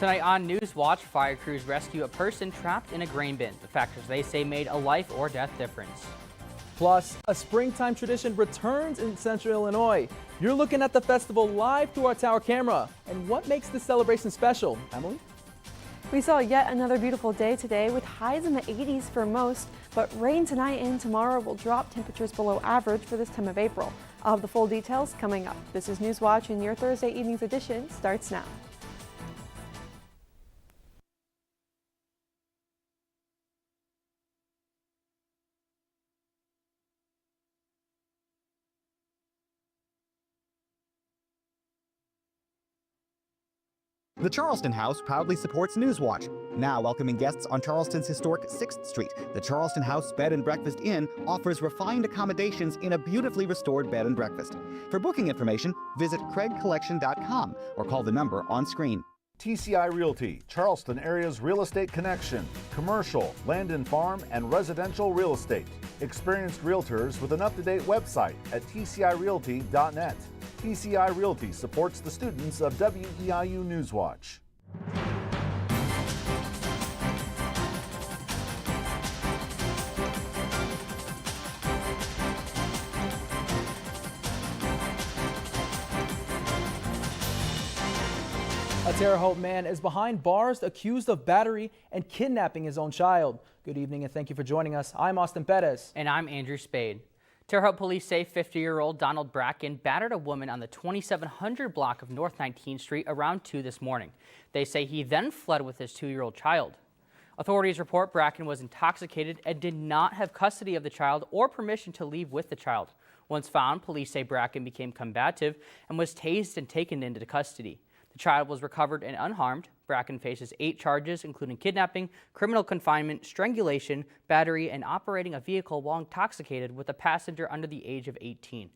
Tonight on News Watch, fire crews rescue a person trapped in a grain bin. The factors they say made a life or death difference. Plus, a springtime tradition returns in Central Illinois. You're looking at the festival live through our tower camera. And what makes this celebration special? Emily? We saw yet another beautiful day today with highs in the 80s for most, but rain tonight and tomorrow will drop temperatures below average for this time of April. I'll have the full details coming up. This is News Watch, and your Thursday evening's edition starts now. The Charleston House proudly supports Newswatch. Now welcoming guests on Charleston's historic 6th Street, the Charleston House Bed and Breakfast Inn offers refined accommodations in a beautifully restored bed and breakfast. For booking information, visit craigcollection.com or call the number on screen. TCI Realty, Charleston area's real estate connection, commercial, land and farm, and residential real estate. Experienced realtors with an up-to-date website at tcirealty.net. TCI Realty supports the students of WEIU Newswatch. A Terre Haute man is behind bars accused of battery and kidnapping his own child. Good evening and thank you for joining us. I'm Austin Perez. And I'm Andrew Spade. Terre Haute police say 50-year-old Donald Bracken battered a woman on the 2700 block of North 19th Street around 2 this morning. They say he then fled with his 2-year-old child. Authorities report Bracken was intoxicated and did not have custody of the child or permission to leave with the child. Once found, police say Bracken became combative and was tased and taken into custody. The child was recovered and unharmed. Bracken faces 8 charges, including kidnapping, criminal confinement, strangulation, battery, and operating a vehicle while intoxicated with a passenger under the age of 18.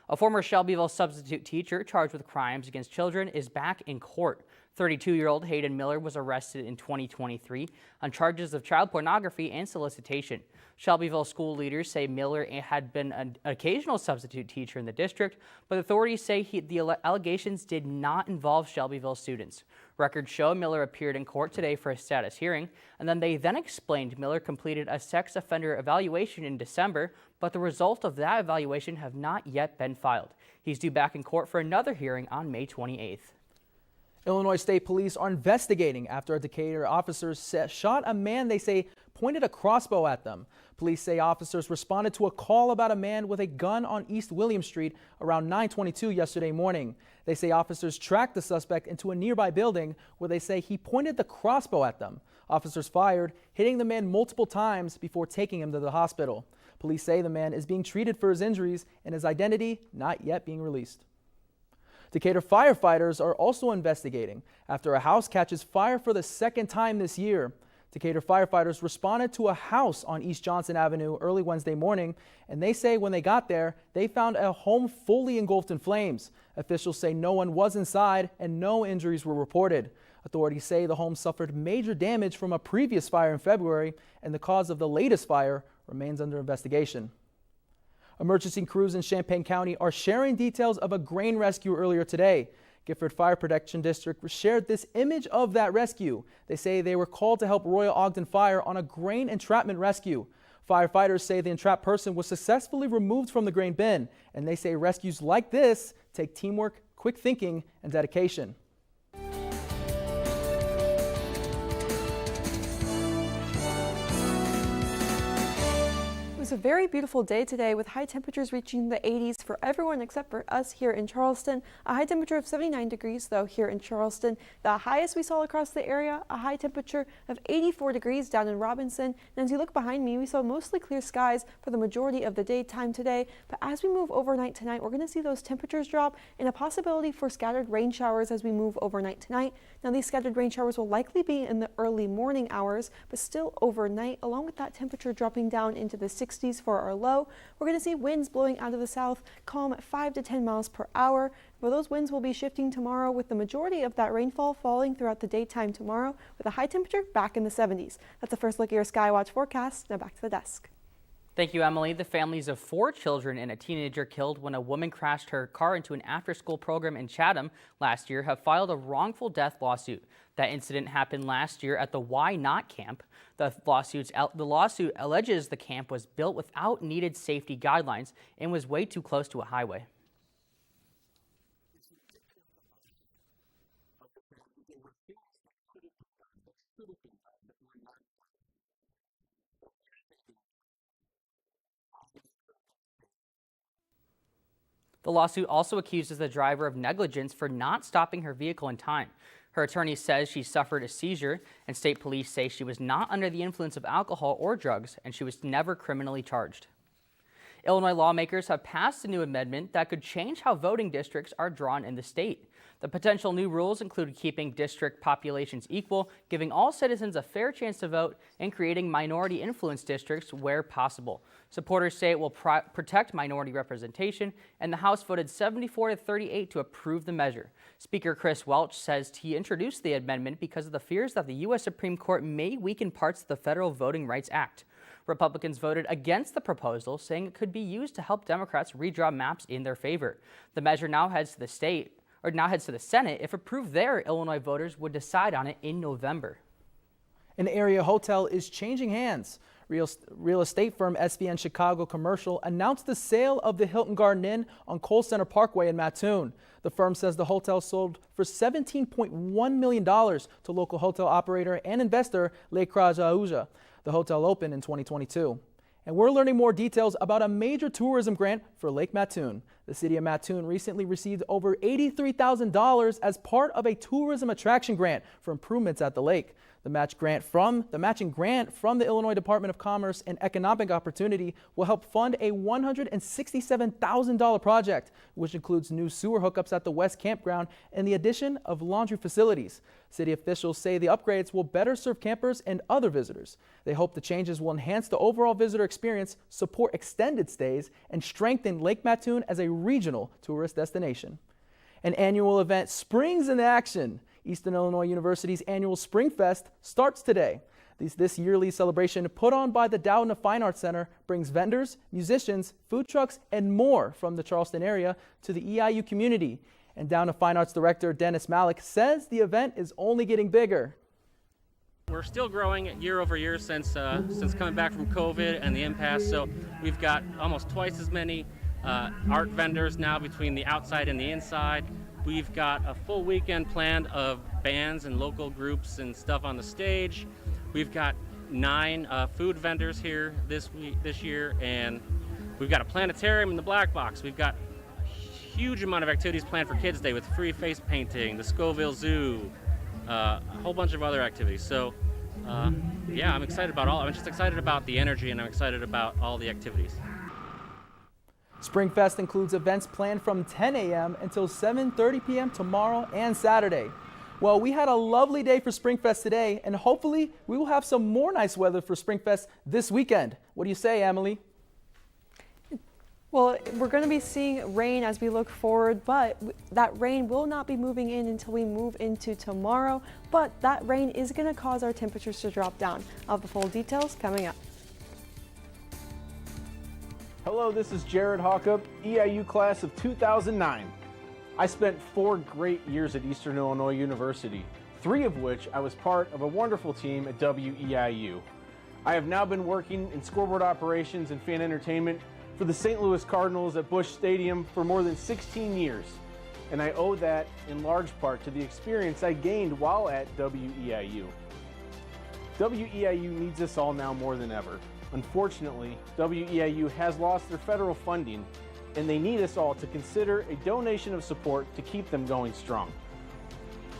A former Shelbyville substitute teacher charged with crimes against children is back in court. 32-year-old Hayden Miller was arrested in 2023 on charges of child pornography and solicitation. Shelbyville school leaders say Miller had been an occasional substitute teacher in the district, but authorities say the allegations did not involve Shelbyville students. Records show Miller appeared in court today for a status hearing, and then they explained Miller completed a sex offender evaluation in December, but the result of that evaluation have not yet been filed. He's due back in court for another hearing on May 28th. Illinois State Police are investigating after a Decatur officer shot a man they say pointed a crossbow at them. Police say officers responded to a call about a man with a gun on East William Street around 9:22 yesterday morning. They say officers tracked the suspect into a nearby building where they say he pointed the crossbow at them. Officers fired, hitting the man multiple times before taking him to the hospital. Police say the man is being treated for his injuries and his identity not yet being released. Decatur firefighters are also investigating after a house catches fire for the second time this year. Decatur firefighters responded to a house on East Johnson Avenue early Wednesday morning, and they say when they got there, they found a home fully engulfed in flames. Officials say no one was inside and no injuries were reported. Authorities say the home suffered major damage from a previous fire in February, and the cause of the latest fire remains under investigation. Emergency crews in Champaign County are sharing details of a grain rescue earlier today. Gifford Fire Protection District shared this image of that rescue. They say they were called to help Royal Ogden Fire on a grain entrapment rescue. Firefighters say the entrapped person was successfully removed from the grain bin, and they say rescues like this take teamwork, quick thinking, and dedication. It was a very beautiful day today with high temperatures reaching the 80s for everyone except for us here in Charleston. A high temperature of 79 degrees though here in Charleston. The highest we saw across the area, a high temperature of 84 degrees down in Robinson. And as you look behind me, we saw mostly clear skies for the majority of the daytime today. But as we move overnight tonight, we're going to see those temperatures drop and a possibility for scattered rain showers as we move overnight tonight. Now these scattered rain showers will likely be in the early morning hours, but still overnight, along with that temperature dropping down into the 60s for our low. We're going to see winds blowing out of the south, calm at 5 to 10 miles per hour. But those winds will be shifting tomorrow with the majority of that rainfall falling throughout the daytime tomorrow with a high temperature back in the 70s. That's the first look at your Skywatch forecast. Now back to the desk. Thank you, Emily. The families of 4 children and a teenager killed when a woman crashed her car into an after-school program in Chatham last year have filed a wrongful death lawsuit. That incident happened last year at the Why Not camp. The lawsuit alleges the camp was built without needed safety guidelines and was way too close to a highway. The lawsuit also accuses the driver of negligence for not stopping her vehicle in time. Her attorney says she suffered a seizure, and state police say she was not under the influence of alcohol or drugs, and she was never criminally charged. Illinois lawmakers have passed a new amendment that could change how voting districts are drawn in the state. The potential new rules include keeping district populations equal, giving all citizens a fair chance to vote, and creating minority influence districts where possible. Supporters say it will protect minority representation, and the House voted 74-38 to approve the measure. Speaker Chris Welch says he introduced the amendment because of the fears that the U.S. Supreme Court may weaken parts of the Federal Voting Rights Act. Republicans voted against the proposal, saying it could be used to help Democrats redraw maps in their favor. The measure now heads to the Senate. If approved there, Illinois voters would decide on it in November. An area hotel is changing hands. Real estate firm SVN Chicago Commercial announced the sale of the Hilton Garden Inn on Cole Center Parkway in Mattoon. The firm says the hotel sold for $17.1 million to local hotel operator and investor Le Crajauja. The hotel opened in 2022. And we're learning more details about a major tourism grant for Lake Mattoon. The city of Mattoon recently received over $83,000 as part of a tourism attraction grant for improvements at the lake. The matching grant from the Illinois Department of Commerce and Economic Opportunity will help fund a $167,000 project, which includes new sewer hookups at the West Campground and the addition of laundry facilities. City officials say the upgrades will better serve campers and other visitors. They hope the changes will enhance the overall visitor experience, support extended stays, and strengthen Lake Mattoon as a regional tourist destination. An annual event springs into action. Eastern Illinois University's annual Spring Fest starts today. This yearly celebration put on by the Dowden Fine Arts Center brings vendors, musicians, food trucks, and more from the Charleston area to the EIU community. And Dowden Fine Arts Director Dennis Malik says the event is only getting bigger. We're still growing year over year since coming back from COVID and the impasse. So we've got almost twice as many art vendors now between the outside and the inside. We've got a full weekend planned of bands and local groups and stuff on the stage. We've got 9 food vendors here this year, and we've got a planetarium in the Black Box. We've got a huge amount of activities planned for Kids Day with free face painting, the Scoville Zoo, a whole bunch of other activities. So yeah, I'm excited about I'm just excited about the energy, and I'm excited about all the activities. Springfest includes events planned from 10 a.m. until 7:30 p.m. tomorrow and Saturday. Well, we had a lovely day for Springfest today, and hopefully we will have some more nice weather for Springfest this weekend. What do you say, Emily? Well, we're going to be seeing rain as we look forward, but that rain will not be moving in until we move into tomorrow. But that rain is going to cause our temperatures to drop down. I'll have the full details coming up. Hello, this is Jared Hawkup, EIU class of 2009. I spent 4 great years at Eastern Illinois University, 3 of which I was part of a wonderful team at WEIU. I have now been working in scoreboard operations and fan entertainment for the St. Louis Cardinals at Busch Stadium for more than 16 years. And I owe that in large part to the experience I gained while at WEIU. WEIU needs us all now more than ever. Unfortunately, WEIU has lost their federal funding, and they need us all to consider a donation of support to keep them going strong.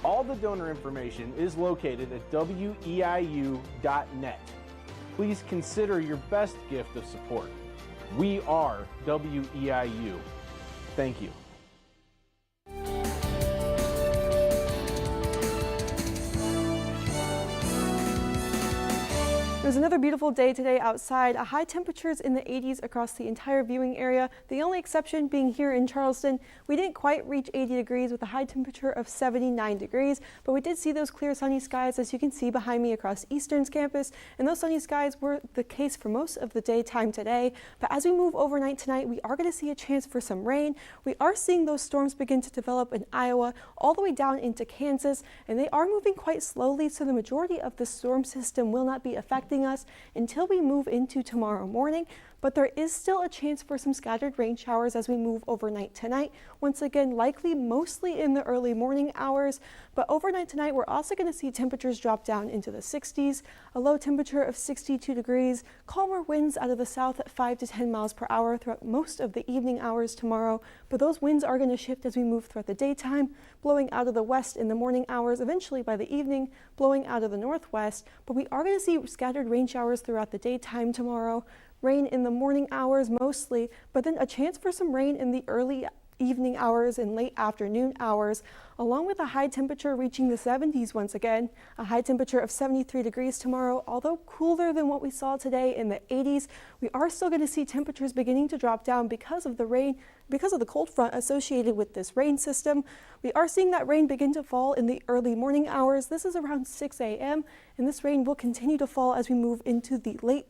All the donor information is located at weiu.net. Please consider your best gift of support. We are WEIU. Thank you. It was another beautiful day today outside. High temperatures in the 80s across the entire viewing area. The only exception being here in Charleston. We didn't quite reach 80 degrees with a high temperature of 79 degrees, but we did see those clear sunny skies, as you can see behind me across Eastern's campus. And those sunny skies were the case for most of the daytime today. But as we move overnight tonight, we are going to see a chance for some rain. We are seeing those storms begin to develop in Iowa all the way down into Kansas, and they are moving quite slowly, so the majority of the storm system will not be affecting us until we move into tomorrow morning. But there is still a chance for some scattered rain showers as we move overnight tonight. Once again, likely mostly in the early morning hours. But overnight tonight, we're also going to see temperatures drop down into the 60s, a low temperature of 62 degrees, calmer winds out of the south at 5 to 10 miles per hour throughout most of the evening hours tomorrow. But those winds are going to shift as we move throughout the daytime, blowing out of the west in the morning hours, eventually by the evening, blowing out of the northwest. But we are going to see scattered rain showers throughout the daytime tomorrow. Rain in the morning hours mostly, but then a chance for some rain in the early evening hours and late afternoon hours, along with a high temperature reaching the 70s once again. A high temperature of 73 degrees tomorrow, although cooler than what we saw today in the 80s. We are still going to see temperatures beginning to drop down because of the rain, because of the cold front associated with this rain system. We are seeing that rain begin to fall in the early morning hours. This is around 6 a.m. and this rain will continue to fall as we move into the late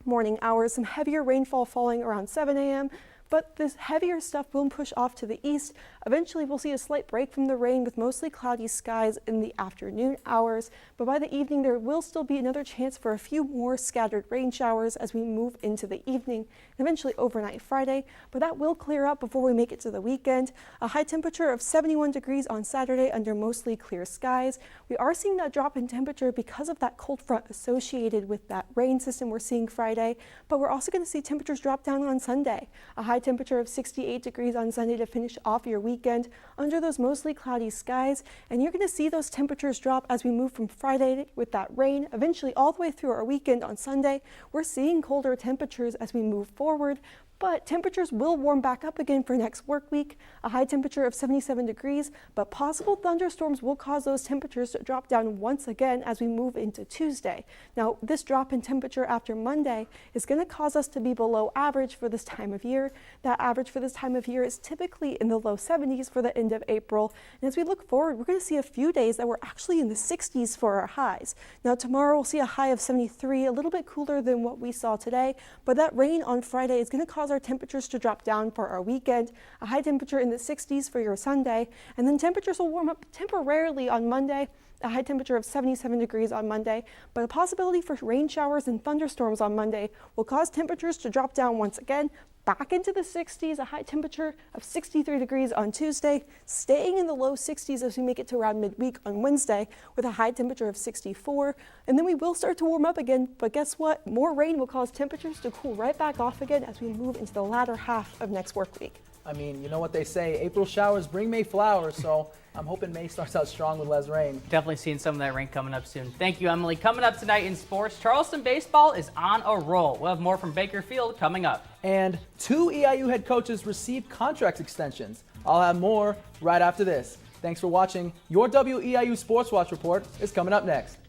morning hours. Some heavier rainfall falling around 7 a.m. But this heavier stuff will push off to the east. Eventually, we'll see a slight break from the rain with mostly cloudy skies in the afternoon hours. But by the evening, there will still be another chance for a few more scattered rain showers as we move into the evening, and eventually overnight Friday. But that will clear up before we make it to the weekend. A high temperature of 71 degrees on Saturday under mostly clear skies. We are seeing that drop in temperature because of that cold front associated with that rain system we're seeing Friday. But we're also going to see temperatures drop down on Sunday. A high temperature of 68 degrees on Sunday to finish off your weekend under those mostly cloudy skies. And you're going to see those temperatures drop as we move from Friday with that rain, eventually all the way through our weekend on Sunday. We're seeing colder temperatures as we move forward. But temperatures will warm back up again for next work week. A high temperature of 77 degrees, but possible thunderstorms will cause those temperatures to drop down once again as we move into Tuesday. Now, this drop in temperature after Monday is going to cause us to be below average for this time of year. That average for this time of year is typically in the low 70s for the end of April. And as we look forward, we're going to see a few days that we're actually in the 60s for our highs. Now, tomorrow we'll see a high of 73, a little bit cooler than what we saw today, but that rain on Friday is going to cause our temperatures to drop down for our weekend. A high temperature in the 60s for your Sunday, and then temperatures will warm up temporarily on Monday. A high temperature of 77 degrees on Monday, but a possibility for rain showers and thunderstorms on Monday will cause temperatures to drop down once again back into the 60s. A high temperature of 63 degrees on Tuesday, staying in the low 60s as we make it to around midweek on Wednesday with a high temperature of 64. And then we will start to warm up again, but guess what? More rain will cause temperatures to cool right back off again as we move into the latter half of next work week. I mean, you know what they say, April showers bring May flowers, so I'm hoping May starts out strong with less rain. Definitely seeing some of that rain coming up soon. Thank you, Emily. Coming up tonight in sports, Charleston baseball is on a roll. We'll have more from Baker Field coming up. And 2 EIU head coaches received contract extensions. I'll have more right after this. Thanks for watching. Your WEIU Sports Watch report is coming up next.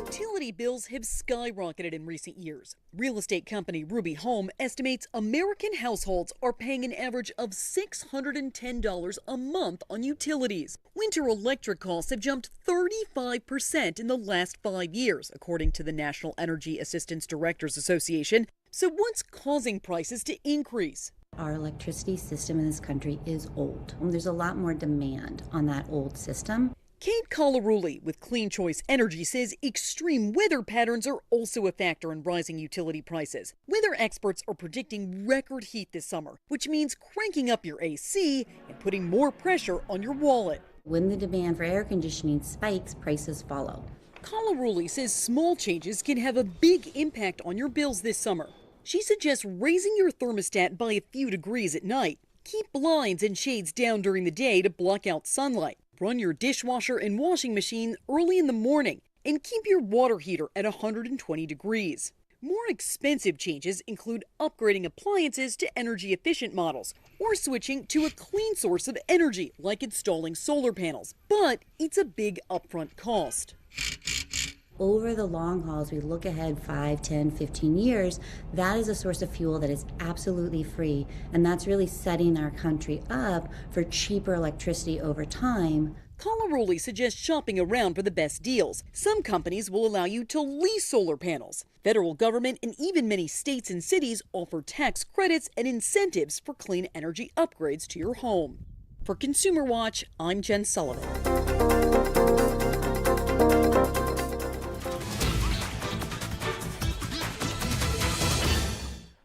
Utility bills have skyrocketed in recent years. Real estate company Ruby Home estimates American households are paying an average of $610 a month on utilities. Winter electric costs have jumped 35% in the last 5 years, according to the National Energy Assistance Directors Association. So what's causing prices to increase? Our electricity system in this country is old. There's a lot more demand on that old system. Kate Colaruli with Clean Choice Energy says extreme weather patterns are also a factor in rising utility prices. Weather experts are predicting record heat this summer, which means cranking up your AC and putting more pressure on your wallet. When the demand for air conditioning spikes, prices follow. Calaruli says small changes can have a big impact on your bills this summer. She suggests raising your thermostat by a few degrees at night. Keep blinds and shades down during the day to block out sunlight. Run your dishwasher and washing machine early in the morning and keep your water heater at 120 degrees. More expensive changes include upgrading appliances to energy-efficient models or switching to a clean source of energy like installing solar panels. But it's a big upfront cost. Over the long hauls, we look ahead 5, 10, 15 years, that is a source of fuel that is absolutely free. And that's really setting our country up for cheaper electricity over time. Calaroli suggests shopping around for the best deals. Some companies will allow you to lease solar panels. Federal government and even many states and cities offer tax credits and incentives for clean energy upgrades to your home. For Consumer Watch, I'm Jen Sullivan.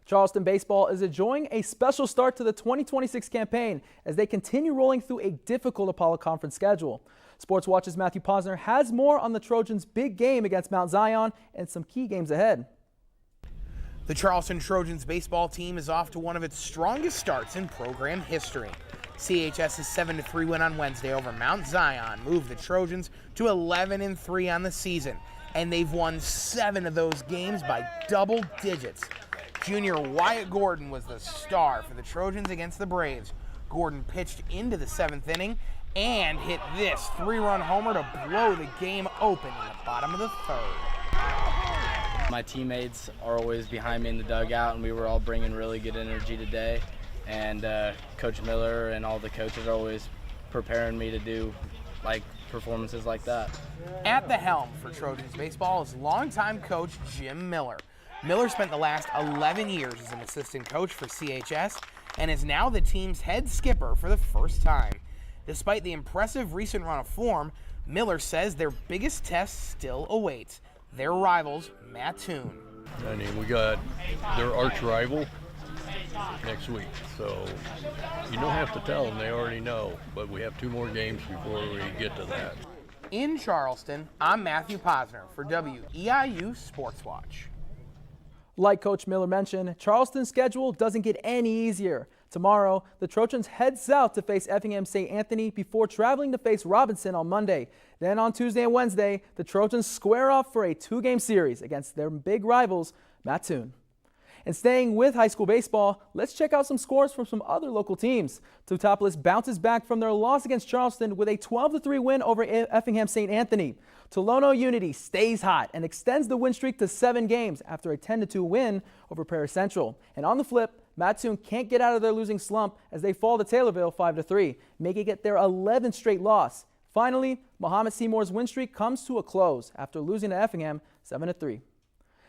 Charleston baseball is enjoying a special start to the 2026 campaign as they continue rolling through a difficult Apollo Conference schedule. Sports Watch's Matthew Posner has more on the Trojans' big game against Mount Zion and some key games ahead. The Charleston Trojans baseball team is off to one of its strongest starts in program history. CHS's 7-3 win on Wednesday over Mount Zion moved the Trojans to 11-3 on the season, and they've won 7 of those games by double digits. Junior Wyatt Gordon was the star for the Trojans against the Braves. Gordon pitched into the 7th inning and hit this 3-run homer to blow the game open in the bottom of the 3rd. My teammates are always behind me in the dugout, and we were all bringing really good energy today. And Coach Miller and all the coaches are always preparing me to do performances like that. At the helm for Trojans baseball is longtime coach Jim Miller. Miller spent the last 11 years as an assistant coach for CHS and is now the team's head skipper for the first time. Despite the impressive recent run of form, Miller says their biggest test still awaits: their rivals, Mattoon. I mean, we got their arch rival next week, so you don't have to tell them, they already know, but we have 2 more games before we get to that. In Charleston, I'm Matthew Posner for WEIU Sports Watch. Like Coach Miller mentioned, Charleston's schedule doesn't get any easier. Tomorrow, the Trojans head south to face Effingham St. Anthony before traveling to face Robinson on Monday. Then on Tuesday and Wednesday, the Trojans square off for a 2-game series against their big rivals, Mattoon. And staying with high school baseball, let's check out some scores from some other local teams. Teutopolis bounces back from their loss against Charleston with a 12-3 win over Effingham St. Anthony. Tolono Unity stays hot and extends the win streak to 7 games after a 10-2 win over Paris Central. And on the flip, Mattoon can't get out of their losing slump as they fall to Taylorville 5-3, making it their 11th straight loss. Finally, Muhammad Seymour's win streak comes to a close after losing to Effingham 7-3.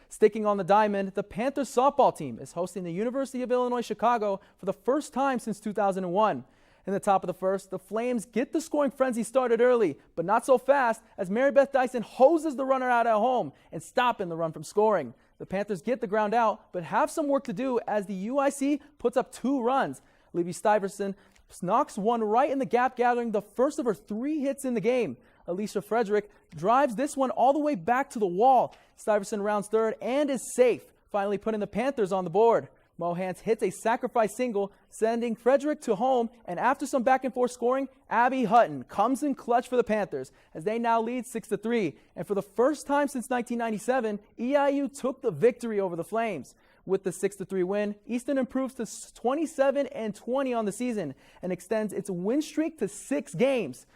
Sticking on the diamond, the Panthers softball team is hosting the University of Illinois Chicago for the first time since 2001. In the top of the first, the Flames get the scoring frenzy started early, but not so fast as Mary Beth Dyson hoses the runner out at home and stopping the run from scoring. The Panthers get the ground out, but have some work to do as the UIC puts up 2 runs. Libby Stuyvesant knocks one right in the gap, gathering the first of her 3 hits in the game. Alicia Frederick drives this one all the way back to the wall. Stuyvesant rounds third and is safe, finally putting the Panthers on the board. Mohans hits a sacrifice single, sending Frederick to home, and after some back and forth scoring, Abby Hutton comes in clutch for the Panthers as they now lead 6-3. And for the first time since 1997, EIU took the victory over the Flames. With the 6-3 win, Easton improves to 27-20 on the season and extends its win streak to 6 games.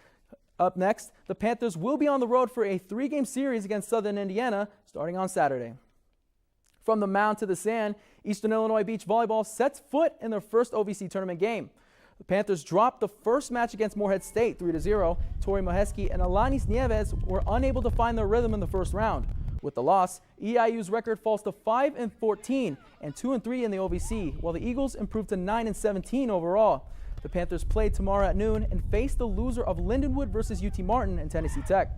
Up next, the Panthers will be on the road for a 3-game series against Southern Indiana starting on Saturday. From the mound to the sand, Eastern Illinois Beach Volleyball sets foot in their first OVC tournament game. The Panthers dropped the first match against Morehead State 3-0. Tori Moheski and Alanis Nieves were unable to find their rhythm in the first round. With the loss, EIU's record falls to 5-14 and 2-3 in the OVC, while the Eagles improved to 9-17 overall. The Panthers play tomorrow at noon and face the loser of Lindenwood versus UT Martin and Tennessee Tech.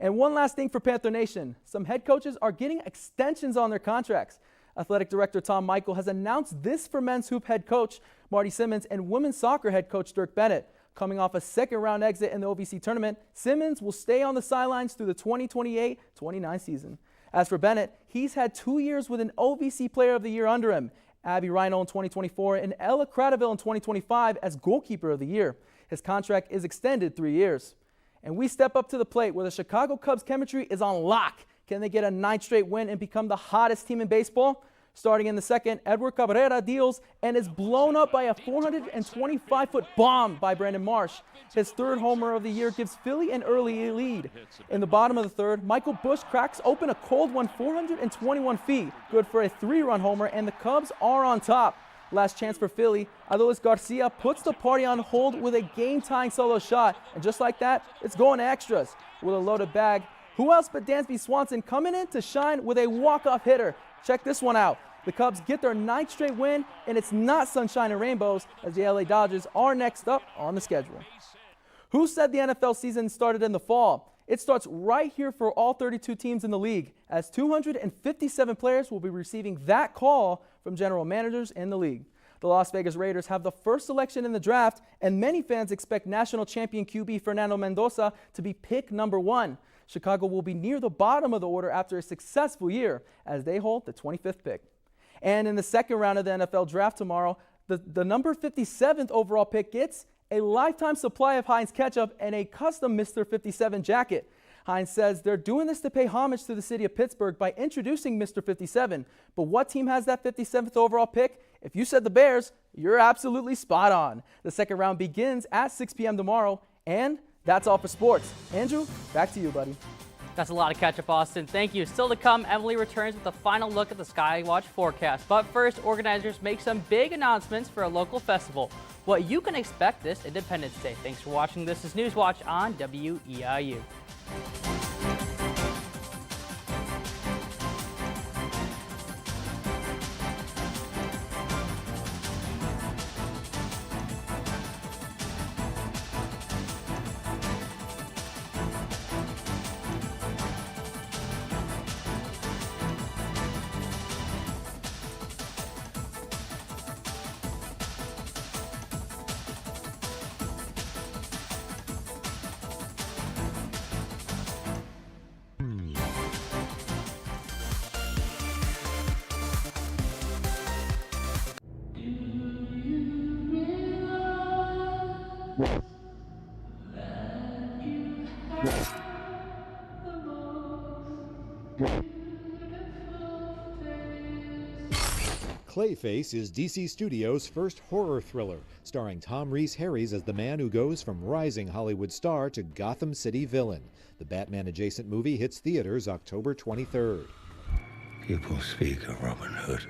And one last thing for Panther Nation. Some head coaches are getting extensions on their contracts. Athletic Director Tom Michael has announced this for men's hoop head coach Marty Simmons and women's soccer head coach Dirk Bennett. Coming off a second-round exit in the OVC tournament, Simmons will stay on the sidelines through the 2028-29 season. As for Bennett, he's had 2 years with an OVC Player of the Year under him, Abby Rhino in 2024 and Ella Cradaville in 2025 as Goalkeeper of the Year. His contract is extended 3 years. And we step up to the plate where the Chicago Cubs chemistry is on lock. Can they get a 9th straight win and become the hottest team in baseball? Starting in the second, Edward Cabrera deals and is blown up by a 425-foot bomb by Brandon Marsh. His third homer of the year gives Philly an early lead. In the bottom of the third, Michael Busch cracks open a cold one 421 feet, good for a 3-run homer, and the Cubs are on top. Last chance for Philly, Adolis Garcia puts the party on hold with a game-tying solo shot, and just like that, it's going to extras. With a loaded bag, who else but Dansby Swanson coming in to shine with a walk-off hitter? Check this one out. The Cubs get their 9th straight win, and it's not sunshine and rainbows as the LA Dodgers are next up on the schedule. Who said the NFL season started in the fall? It starts right here for all 32 teams in the league, as 257 players will be receiving that call from general managers in the league. The Las Vegas Raiders have the first selection in the draft, and many fans expect national champion QB Fernando Mendoza to be pick number 1. Chicago will be near the bottom of the order after a successful year as they hold the 25th pick. And in the second round of the NFL draft tomorrow, the number 57th overall pick gets a lifetime supply of Heinz ketchup and a custom Mr. 57 jacket. Heinz says they're doing this to pay homage to the city of Pittsburgh by introducing Mr. 57. But what team has that 57th overall pick? If you said the Bears, you're absolutely spot on. The second round begins at 6 p.m. tomorrow, and that's all for sports. Andrew, back to you, buddy. That's a lot of catch-up, Austin. Thank you. Still to come, Emily returns with a final look at the Skywatch forecast. But first, organizers make some big announcements for a local festival. What you can expect this Independence Day. Thanks for watching. This is Newswatch on WEIU. Clayface is DC Studios' first horror thriller, starring Tom Rhys-Harries as the man who goes from rising Hollywood star to Gotham City villain. The Batman-adjacent movie hits theaters October 23rd. People speak of Robin Hood.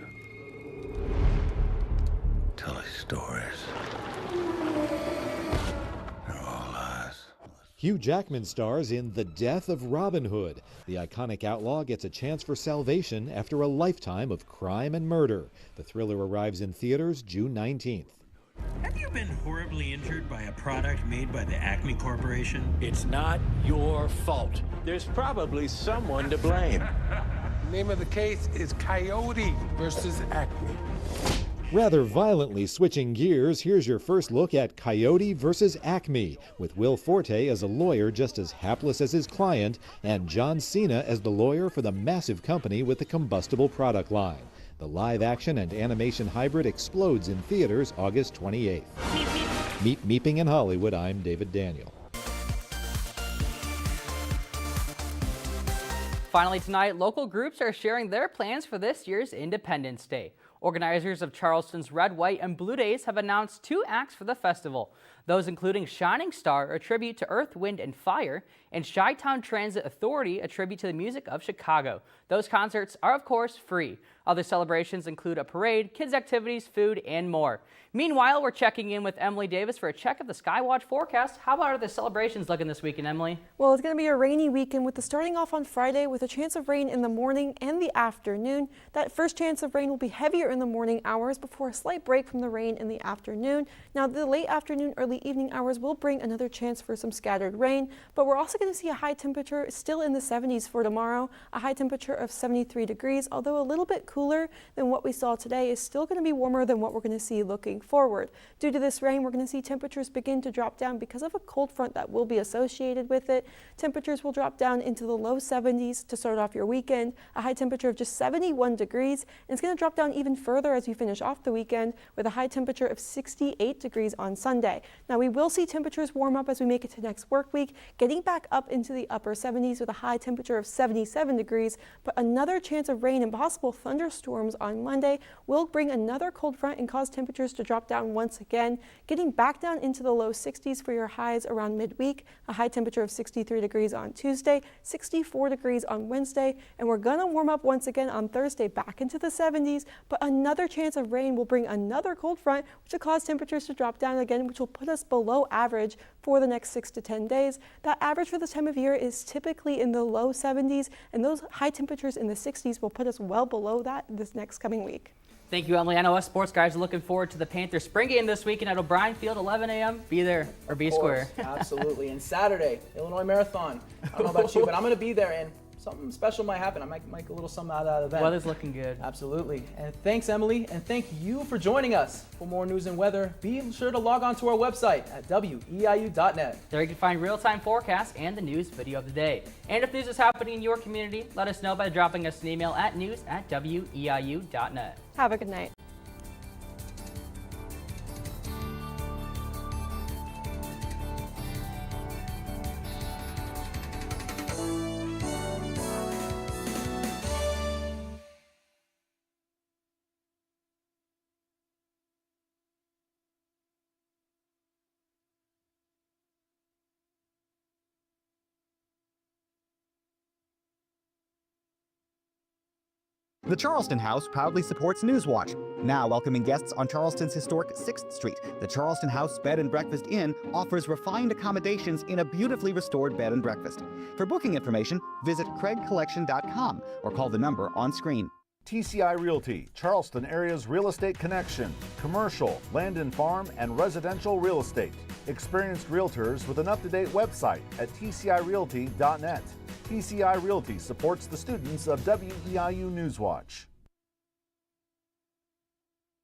Tell us stories. They're all lies. Hugh Jackman stars in The Death of Robin Hood. The iconic outlaw gets a chance for salvation after a lifetime of crime and murder. The thriller arrives in theaters June 19th. Have you been horribly injured by a product made by the Acme Corporation? It's not your fault. There's probably someone to blame. The name of the case is Coyote versus Acme. Rather violently switching gears, here's your first look at Coyote versus Acme, with Will Forte as a lawyer just as hapless as his client, and John Cena as the lawyer for the massive company with the combustible product line. The live-action and animation hybrid explodes in theaters August 28th. Meet Meeping in Hollywood, I'm David Daniel. Finally tonight, local groups are sharing their plans for this year's Independence Day. Organizers of Charleston's Red, White, and Blue Days have announced 2 acts for the festival. Those including Shining Star, a tribute to Earth, Wind, and Fire, and Chi-Town Transit Authority, a tribute to the music of Chicago. Those concerts are, of course, free. Other celebrations include a parade, kids' activities, food, and more. Meanwhile, we're checking in with Emily Davis for a check of the Skywatch forecast. How about the celebrations looking this weekend, Emily? Well, it's going to be a rainy weekend with the starting off on Friday with a chance of rain in the morning and the afternoon. That first chance of rain will be heavier in the morning hours before a slight break from the rain in the afternoon. Now, the late afternoon, early early evening hours will bring another chance for some scattered rain, but we're also going to see a high temperature still in the 70s for tomorrow. A high temperature of 73 degrees, although a little bit cooler than what we saw today, is still going to be warmer than what we're going to see looking forward. Due to this rain, we're going to see temperatures begin to drop down because of a cold front that will be associated with it. Temperatures will drop down into the low 70s to start off your weekend, a high temperature of just 71 degrees, and it's going to drop down even further as we finish off the weekend with a high temperature of 68 degrees on Sunday. Now we will see temperatures warm up as we make it to next work week, getting back up into the upper 70s with a high temperature of 77 degrees, but another chance of rain and possible thunderstorms on Monday will bring another cold front and cause temperatures to drop down once again, getting back down into the low 60s for your highs around midweek, a high temperature of 63 degrees on Tuesday, 64 degrees on Wednesday, and we're gonna warm up once again on Thursday back into the 70s, but another chance of rain will bring another cold front, which will cause temperatures to drop down again, which will put us below average for the next 6 to 10 days. That average for this time of year is typically in the low 70s, and those high temperatures in the 60s will put us well below that this next coming week. Thank you, Emily. I know us sports guys are looking forward to the Panthers spring game this weekend at O'Brien Field, 11 a.m. Be there or be square. Absolutely. And Saturday, Illinois Marathon. I don't know about you, but I'm going to be there, and something special might happen. I might make a little something out of that event. Weather's looking good. Absolutely. And thanks, Emily. And thank you for joining us. For more news and weather, be sure to log on to our website at WEIU.net. There you can find real-time forecasts and the news video of the day. And if news is happening in your community, let us know by dropping us an email at news@WEIU.net. Have a good night. The Charleston House proudly supports Newswatch. Now welcoming guests on Charleston's historic 6th Street, the Charleston House Bed and Breakfast Inn offers refined accommodations in a beautifully restored bed and breakfast. For booking information, visit craigcollection.com or call the number on screen. TCI Realty, Charleston area's real estate connection. Commercial, land and farm, and residential real estate. Experienced realtors with an up-to-date website at tcirealty.net. TCI Realty supports the students of WEIU Newswatch.